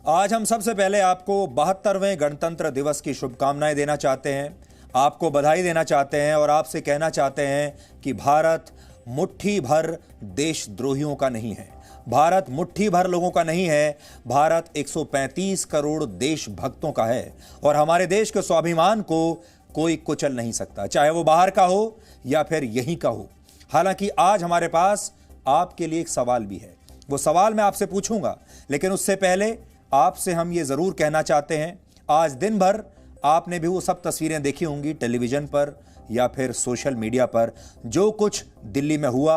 आज हम सबसे पहले आपको 72वें गणतंत्र दिवस की शुभकामनाएं देना चाहते हैं, आपको बधाई देना चाहते हैं और आपसे कहना चाहते हैं कि भारत मुट्ठी भर देशद्रोहियों का नहीं है, भारत मुट्ठी भर लोगों का नहीं है, भारत 135 करोड़ देशभक्तों का है और हमारे देश के स्वाभिमान को कोई कुचल नहीं सकता, चाहे वो बाहर का हो या फिर यहीं का हो। हालांकि आज हमारे पास आपके लिए एक सवाल भी है, वो सवाल मैं आपसे पूछूंगा, लेकिन उससे पहले आपसे हम ये जरूर कहना चाहते हैं, आज दिन भर आपने भी वो सब तस्वीरें देखी होंगी टेलीविजन पर या फिर सोशल मीडिया पर, जो कुछ दिल्ली में हुआ,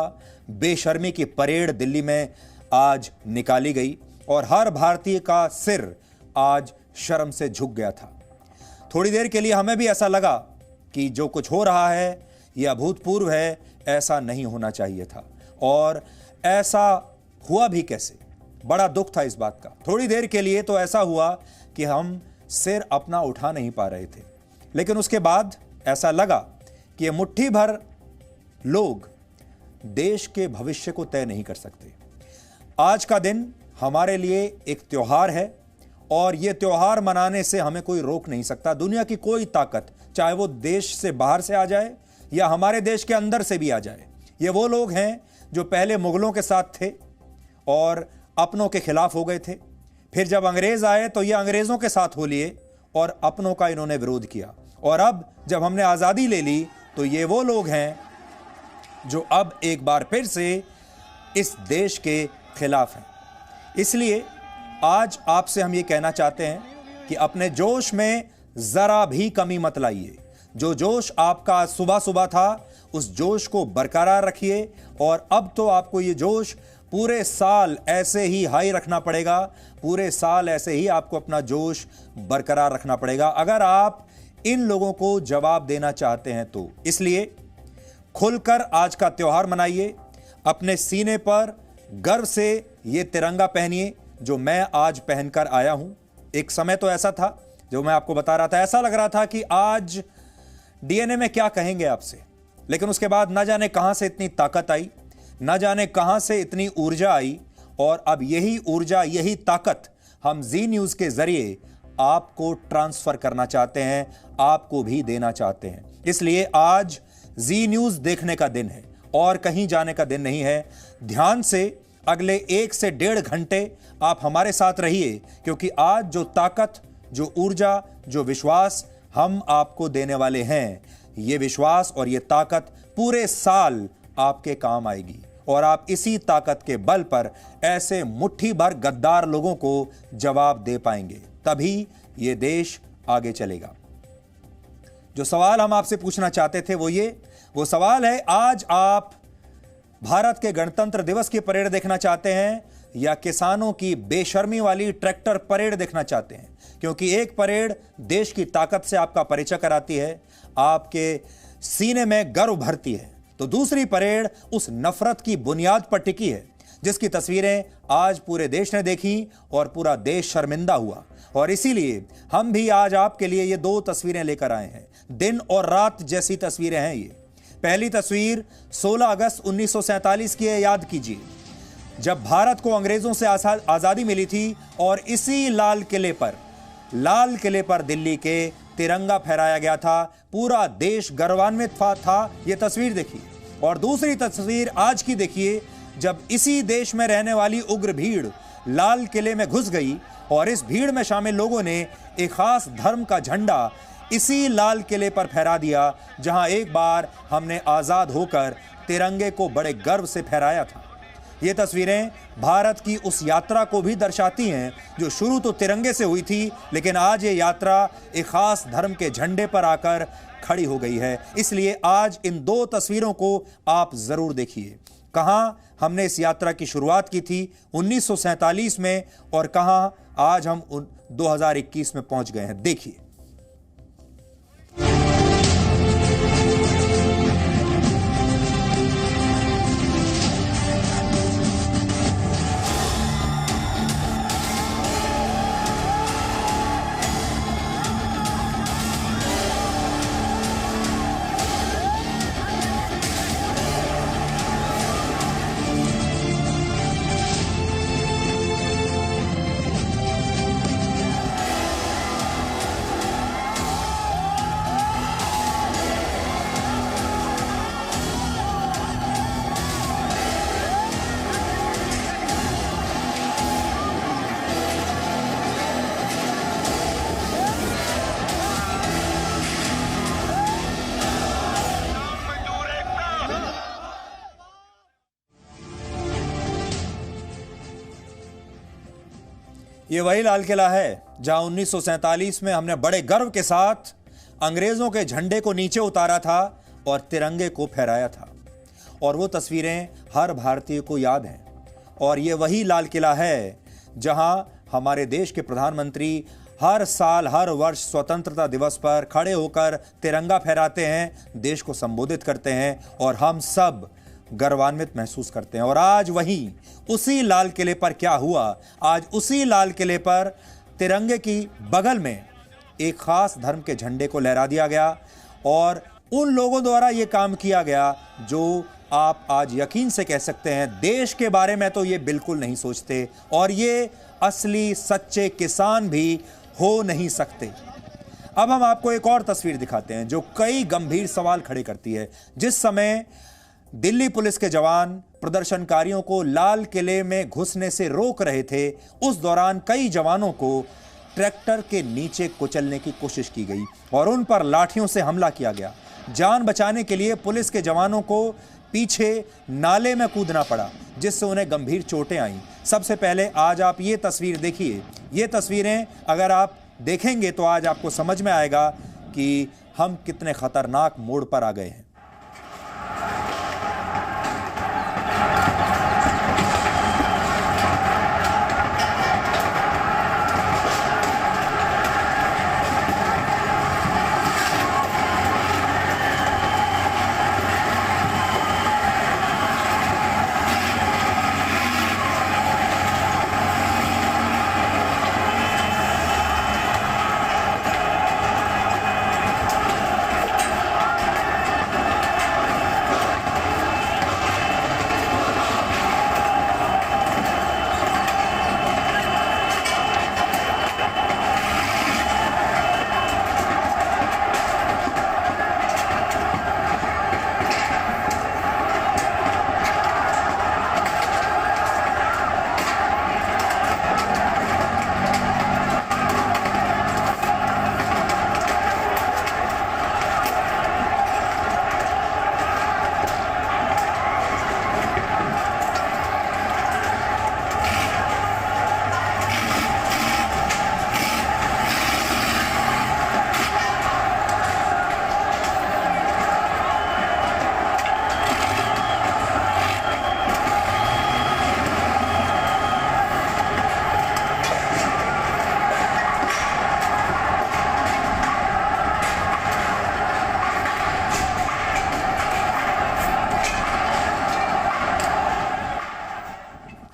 बेशर्मी की परेड दिल्ली में आज निकाली गई और हर भारतीय का सिर आज शर्म से झुक गया था। थोड़ी देर के लिए हमें भी ऐसा लगा कि जो कुछ हो रहा है यह अभूतपूर्व है, ऐसा नहीं होना चाहिए था और ऐसा हुआ भी कैसे, बड़ा दुख था इस बात का। थोड़ी देर के लिए तो ऐसा हुआ कि हम सिर अपना उठा नहीं पा रहे थे, लेकिन उसके बाद ऐसा लगा कि ये मुट्ठी भर लोग देश के भविष्य को तय नहीं कर सकते। आज का दिन हमारे लिए एक त्योहार है और यह त्योहार मनाने से हमें कोई रोक नहीं सकता। दुनिया की कोई ताकत, चाहे वो देश से बाहर से आ जाए या हमारे देश के अंदर से भी आ जाए, ये वो लोग हैं जो पहले मुगलों के साथ थे और अपनों के खिलाफ हो गए थे, फिर जब अंग्रेज आए तो ये अंग्रेजों के साथ हो लिए और अपनों का इन्होंने विरोध किया, और अब जब हमने आज़ादी ले ली तो ये वो लोग हैं जो अब एक बार फिर से इस देश के खिलाफ हैं। इसलिए आज आपसे हम ये कहना चाहते हैं कि अपने जोश में जरा भी कमी मत लाइए। जो जोश आपका सुबह सुबह था उस जोश को बरकरार रखिए और अब तो आपको ये जोश पूरे साल ऐसे ही हाई रखना पड़ेगा, पूरे साल ऐसे ही आपको अपना जोश बरकरार रखना पड़ेगा अगर आप इन लोगों को जवाब देना चाहते हैं तो। इसलिए खुलकर आज का त्योहार मनाइए, अपने सीने पर गर्व से ये तिरंगा पहनिए जो मैं आज पहनकर आया हूं। एक समय तो ऐसा था, जो मैं आपको बता रहा था, ऐसा लग रहा था कि आज डीएनए में क्या कहेंगे आपसे, लेकिन उसके बाद ना जाने कहां से इतनी ताकत आई, ना जाने कहां से इतनी ऊर्जा आई, और अब यही ऊर्जा, यही ताकत हम जी न्यूज़ के जरिए आपको ट्रांसफर करना चाहते हैं, आपको भी देना चाहते हैं। इसलिए आज जी न्यूज़ देखने का दिन है और कहीं जाने का दिन नहीं है। ध्यान से अगले 1 से 1.5 घंटे आप हमारे साथ रहिए, क्योंकि आज जो ताकत, जो ऊर्जा, जो विश्वास हम आपको देने वाले हैं, ये विश्वास और ये ताकत पूरे साल आपके काम आएगी और आप इसी ताकत के बल पर ऐसे मुट्ठी भर गद्दार लोगों को जवाब दे पाएंगे, तभी ये देश आगे चलेगा। जो सवाल हम आपसे पूछना चाहते थे वो सवाल है, आज आप भारत के गणतंत्र दिवस की परेड देखना चाहते हैं या किसानों की बेशर्मी वाली ट्रैक्टर परेड देखना चाहते हैं? क्योंकि एक परेड देश की ताकत से आपका परिचय कराती है, आपके सीने में गर्व भरती है, तो दूसरी परेड उस नफरत की बुनियाद पर टिकी है जिसकी तस्वीरें आज पूरे देश ने देखी और पूरा देश शर्मिंदा हुआ। और इसीलिए हम भी आज आपके लिए ये 2 तस्वीरें लेकर आए हैं। दिन और रात जैसी तस्वीरें हैं ये। पहली तस्वीर 16 अगस्त 1947 की है, याद कीजिए, जब भारत को अंग्रेजों से आजादी मिली थी और इसी लाल किले पर दिल्ली के तिरंगा फहराया गया था, पूरा देश गौरवान्वित था। यह तस्वीर देखिए। और दूसरी तस्वीर आज की देखिए, जब इसी देश में रहने वाली उग्र भीड़ लाल किले में घुस गई और इस भीड़ में शामिल लोगों ने एक खास धर्म का झंडा इसी लाल किले पर फहरा दिया, जहां एक बार हमने आजाद होकर तिरंगे को बड़े गर्व से फहराया था। ये तस्वीरें भारत की उस यात्रा को भी दर्शाती हैं जो शुरू तो तिरंगे से हुई थी, लेकिन आज ये यात्रा एक खास धर्म के झंडे पर आकर खड़ी हो गई है। इसलिए आज इन 2 तस्वीरों को आप जरूर देखिए। कहां हमने इस यात्रा की शुरुआत की थी 1947 में और कहां आज हम 2021 में पहुंच गए हैं, देखिए। ये वही लाल किला है जहां 1947 में हमने बड़े गर्व के साथ अंग्रेजों के झंडे को नीचे उतारा था और तिरंगे को फहराया था। और वो तस्वीरें हर भारतीय को याद हैं। और ये वही लाल किला है जहां हमारे देश के प्रधानमंत्री हर साल हर वर्ष स्वतंत्रता दिवस पर खड़े होकर तिरंगा फहराते हैं, देश को संबोधित करते हैं और हम सब गर्वान्वित महसूस करते हैं। और आज वही उसी लाल किले पर क्या हुआ, आज उसी लाल किले पर तिरंगे की बगल में एक खास धर्म के झंडे को लहरा दिया गया और उन लोगों द्वारा यह काम किया गया जो आप आज यकीन से कह सकते हैं देश के बारे में तो ये बिल्कुल नहीं सोचते और ये असली सच्चे किसान भी हो नहीं सकते। अब हम आपको एक और तस्वीर दिखाते हैं जो कई गंभीर सवाल खड़े करती है। जिस समय दिल्ली पुलिस के जवान प्रदर्शनकारियों को लाल किले में घुसने से रोक रहे थे, उस दौरान कई जवानों को ट्रैक्टर के नीचे कुचलने की कोशिश की गई और उन पर लाठियों से हमला किया गया। जान बचाने के लिए पुलिस के जवानों को पीछे नाले में कूदना पड़ा जिससे उन्हें गंभीर चोटें आईं। सबसे पहले आज आप ये तस्वीर देखिए। ये तस्वीरें अगर आप देखेंगे तो आज आपको समझ में आएगा कि हम कितने खतरनाक मोड़ पर आ गए हैं।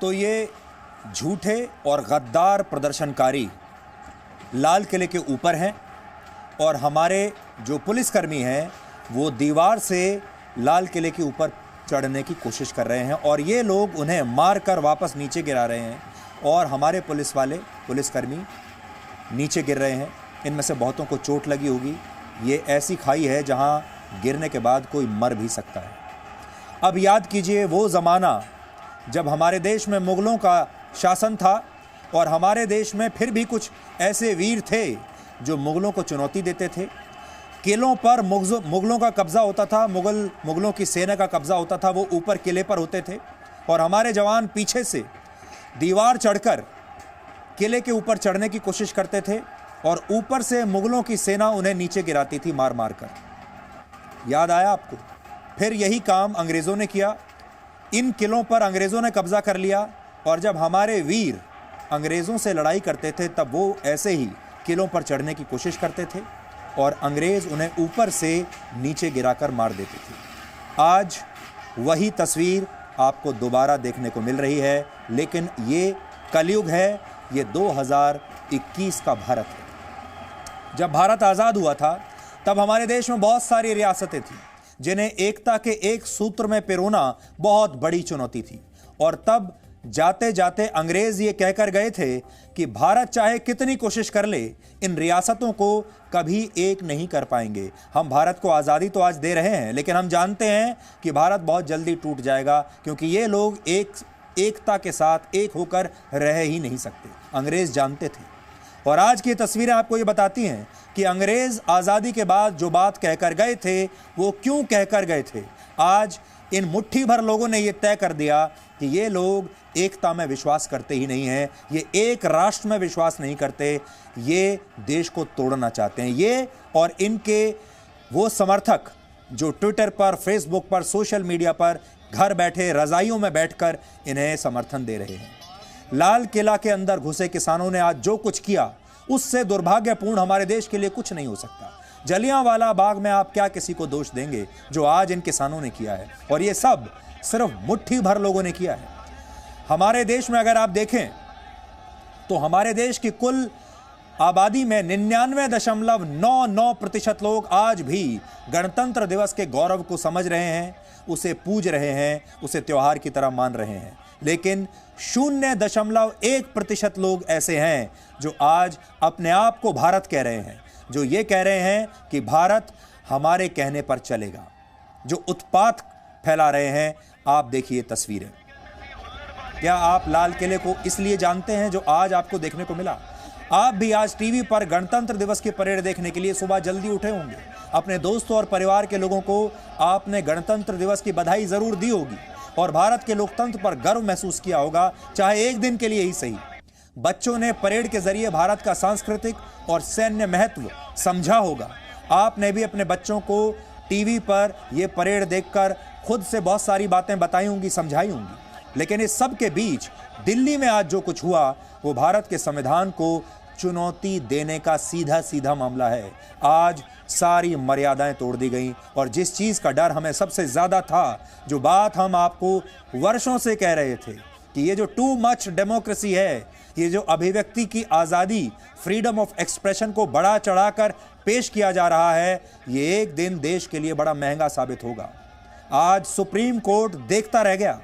तो ये झूठे और गद्दार प्रदर्शनकारी लाल किले के ऊपर हैं और हमारे जो पुलिसकर्मी हैं वो दीवार से लाल किले के ऊपर चढ़ने की कोशिश कर रहे हैं और ये लोग उन्हें मारकर वापस नीचे गिरा रहे हैं और हमारे पुलिसकर्मी नीचे गिर रहे हैं। इनमें से बहुतों को चोट लगी होगी। ये ऐसी खाई है जहां गिरने के बाद कोई मर भी सकता है। अब याद कीजिए वो ज़माना जब हमारे देश में मुग़लों का शासन था और हमारे देश में फिर भी कुछ ऐसे वीर थे जो मुग़लों को चुनौती देते थे। किलों पर मुग़लों का कब्ज़ा होता था, मुग़लों की सेना का कब्ज़ा होता था, वो ऊपर किले पर होते थे और हमारे जवान पीछे से दीवार चढ़कर किले के ऊपर चढ़ने की कोशिश करते थे और ऊपर से मुग़लों की सेना उन्हें नीचे गिराती थी मार मार कर। याद आया आपको? फिर यही काम अंग्रेज़ों ने किया। इन किलों पर अंग्रेज़ों ने कब्ज़ा कर लिया और जब हमारे वीर अंग्रेज़ों से लड़ाई करते थे तब वो ऐसे ही किलों पर चढ़ने की कोशिश करते थे और अंग्रेज़ उन्हें ऊपर से नीचे गिराकर मार देते थे। आज वही तस्वीर आपको दोबारा देखने को मिल रही है, लेकिन ये कलयुग है, ये 2021 का भारत है। जब भारत आज़ाद हुआ था तब हमारे देश में बहुत सारी रियासतें थीं जिन्हें एकता के एक सूत्र में पिरोना बहुत बड़ी चुनौती थी और तब जाते जाते अंग्रेज ये कहकर गए थे कि भारत चाहे कितनी कोशिश कर ले, इन रियासतों को कभी एक नहीं कर पाएंगे। हम भारत को आज़ादी तो आज दे रहे हैं, लेकिन हम जानते हैं कि भारत बहुत जल्दी टूट जाएगा क्योंकि ये लोग एकता के साथ एक होकर रह ही नहीं सकते। अंग्रेज जानते थे और आज की तस्वीरें आपको ये बताती हैं कि अंग्रेज आज़ादी के बाद जो बात कहकर गए थे वो क्यों कहकर गए थे। आज इन मुट्ठी भर लोगों ने ये तय कर दिया कि ये लोग एकता में विश्वास करते ही नहीं हैं, ये एक राष्ट्र में विश्वास नहीं करते, ये देश को तोड़ना चाहते हैं। ये और इनके वो समर्थक जो ट्विटर पर, फेसबुक पर, सोशल मीडिया पर घर बैठे रजाइयों में बैठकर इन्हें समर्थन दे रहे हैं। लाल किला के अंदर घुसे किसानों ने आज जो कुछ किया, उससे दुर्भाग्यपूर्ण हमारे देश के लिए कुछ नहीं हो सकता। जलियांवाला बाग में आप क्या किसी को दोष देंगे जो आज इन किसानों ने किया है? और ये सब सिर्फ मुट्ठी भर लोगों ने किया है। हमारे देश में अगर आप देखें तो हमारे देश की कुल आबादी में 99.99% लोग आज भी गणतंत्र दिवस के गौरव को समझ रहे हैं, उसे पूज रहे हैं, उसे त्योहार की तरह मान रहे हैं। लेकिन 0.1% लोग ऐसे हैं जो आज अपने आप को भारत कह रहे हैं, जो ये कह रहे हैं कि भारत हमारे कहने पर चलेगा, जो उत्पात फैला रहे हैं। आप देखिए तस्वीरें। क्या आप लाल किले को इसलिए जानते हैं जो आज आपको देखने को मिला? आप भी आज टीवी पर गणतंत्र दिवस की परेड देखने के लिए सुबह जल्दी उठे होंगे। अपने दोस्तों और परिवार के लोगों को आपने गणतंत्र दिवस की बधाई जरूर दी होगी और भारत के लोकतंत्र पर गर्व महसूस किया होगा, चाहे एक दिन के लिए ही सही। बच्चों ने परेड के जरिए भारत का सांस्कृतिक और सैन्य महत्व समझा होगा। आपने भी अपने बच्चों को टीवी पर यह परेड देखकर खुद से बहुत सारी बातें बताई होंगी, समझाई होंगी। लेकिन इस सब के बीच दिल्ली में आज जो कुछ हुआ वो भारत के संविधान को चुनौती देने का सीधा सीधा मामला है। आज सारी मर्यादाएं तोड़ दी गई और जिस चीज का डर हमें सबसे ज्यादा था, जो बात हम आपको वर्षों से कह रहे थे कि ये जो टू मच डेमोक्रेसी है, ये जो अभिव्यक्ति की आजादी, फ्रीडम ऑफ एक्सप्रेशन को बढ़ा चढ़ाकर पेश किया जा रहा है, ये एक दिन देश के लिए बड़ा महंगा साबित होगा। आज सुप्रीम कोर्ट देखता रह गया,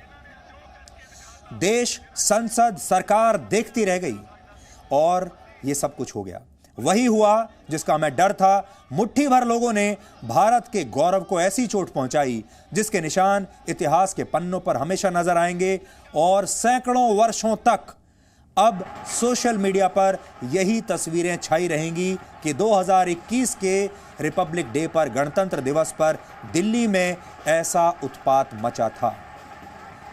देश, संसद, सरकार देखती रह गई और ये सब कुछ हो गया। वही हुआ जिसका हमें डर था। मुट्ठी भर लोगों ने भारत के गौरव को ऐसी चोट पहुंचाई जिसके निशान इतिहास के पन्नों पर हमेशा नजर आएंगे और सैकड़ों वर्षों तक अब सोशल मीडिया पर यही तस्वीरें छाई रहेंगी कि 2021 के रिपब्लिक डे पर, गणतंत्र दिवस पर दिल्ली में ऐसा उत्पात मचा था।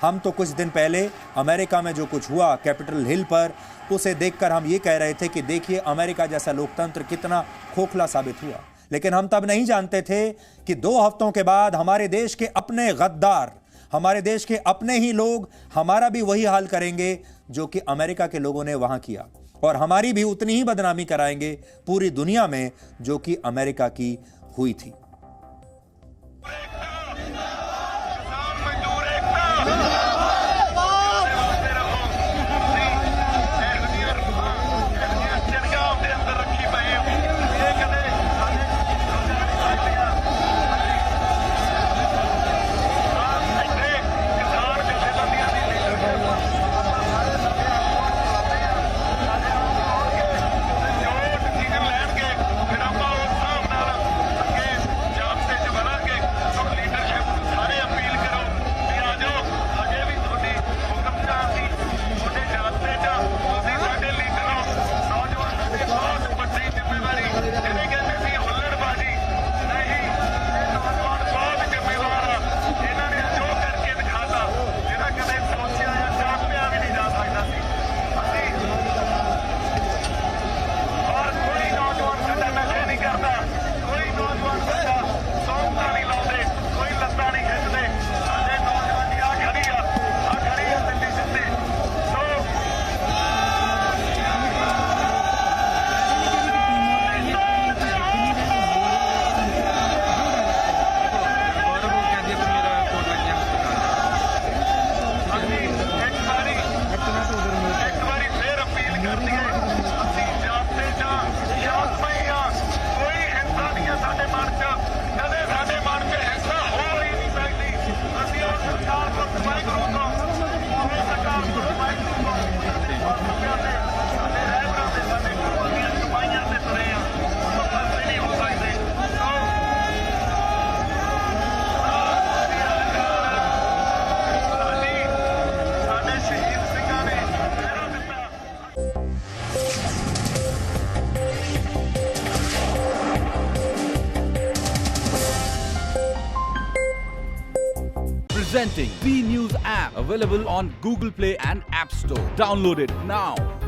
हम तो कुछ दिन पहले अमेरिका में जो कुछ हुआ कैपिटल हिल पर, उसे देखकर हम ये कह रहे थे कि देखिए अमेरिका जैसा लोकतंत्र कितना खोखला साबित हुआ। लेकिन हम तब नहीं जानते थे कि 2 हफ्तों के बाद हमारे देश के अपने गद्दार, हमारे देश के अपने ही लोग हमारा भी वही हाल करेंगे जो कि अमेरिका के लोगों ने वहां किया, और हमारी भी उतनी ही बदनामी कराएंगे पूरी दुनिया में जो कि अमेरिका की हुई थी। Presenting V News app, available on Google Play and App Store. Download it now.